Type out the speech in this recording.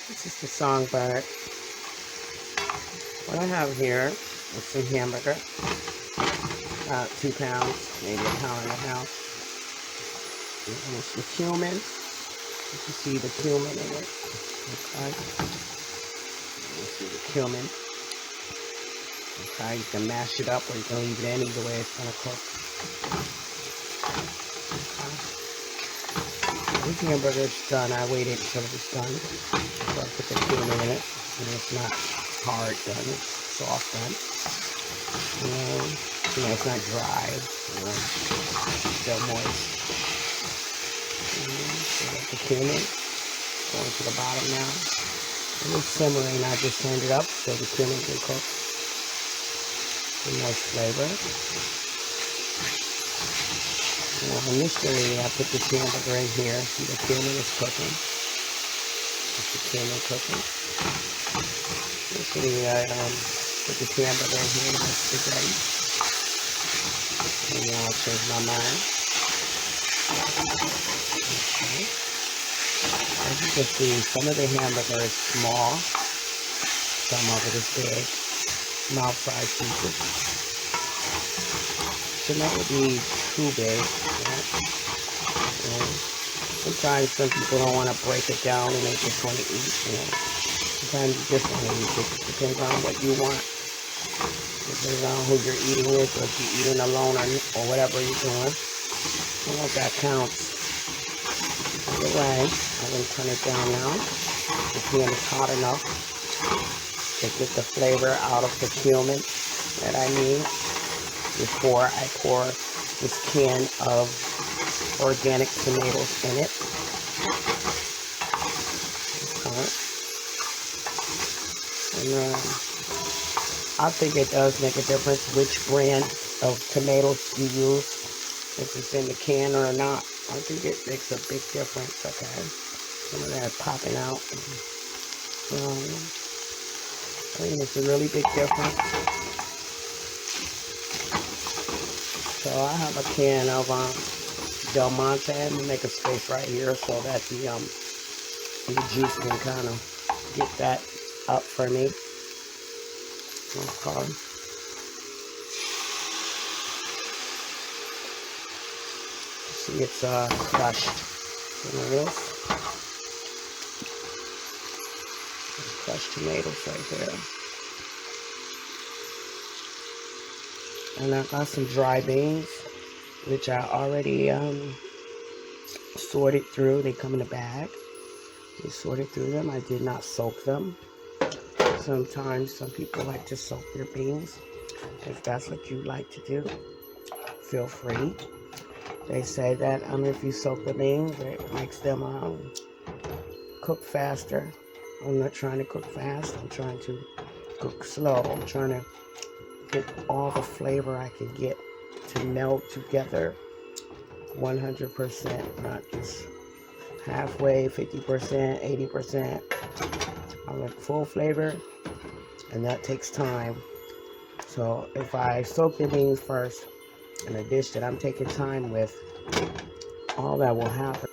This is the Songbird. What I have here is some hamburger, about 2 pounds, maybe a pound and a half. And it's the cumin. You can see the cumin in it. Okay. You see the cumin. Okay, you can mash it up or you can leave it in. Either way, it's gonna cook. Okay. This hamburger's done. I waited until it was done. So I put the cumin in it. And it's not hard done, it's soft done. It's not dry. Still moist. So that's the cumin going to the bottom now. And it's simmering. I just turned it up so the cumin can cook. A nice flavor. Well, initially, I put the hamburger in here. See, the cumin is cooking. It's the cumin cooking. Initially, I put the hamburger in here with spaghetti. And now I'll change my mind. Okay. As you can see, some of the hamburger is small. Some of it is big. Mouth-sized pieces. Should never be too big. Sometimes some people don't want to break it down and they just want to eat. Sometimes you just want to eat it. It depends on what you want. It depends on who you're eating with, or if you're eating alone or whatever you're doing. Well, that counts. Either way, I'm going to turn it down now. The pan is hot enough to get the flavor out of the cumin that I need before I pour this can of organic tomatoes in it. Okay. And I think it does make a difference which brand of tomatoes you use, if it's in the can or not. I think it makes a big difference. Okay, some of that popping out. I think it's a really big difference. So I have a can of Del Monte. I'm gonna make a space right here so that the juice can kind of get that up for me. Okay. See, it's crushed. Tomatoes. Crushed tomatoes right there. And I got some dry beans, which I already sorted through. They come in a bag. I sorted through them. I did not soak them. Sometimes some people like to soak their beans. If that's what you like to do, feel free. They say that if you soak the beans, it makes them cook faster. I'm not trying to cook fast. I'm trying to cook slow. I'm trying to get all the flavor I can get to meld together 100%, not just halfway, 50%, 80%. I want full flavor, and that takes time. So if I soak the beans first in a dish that I'm taking time with, all that will happen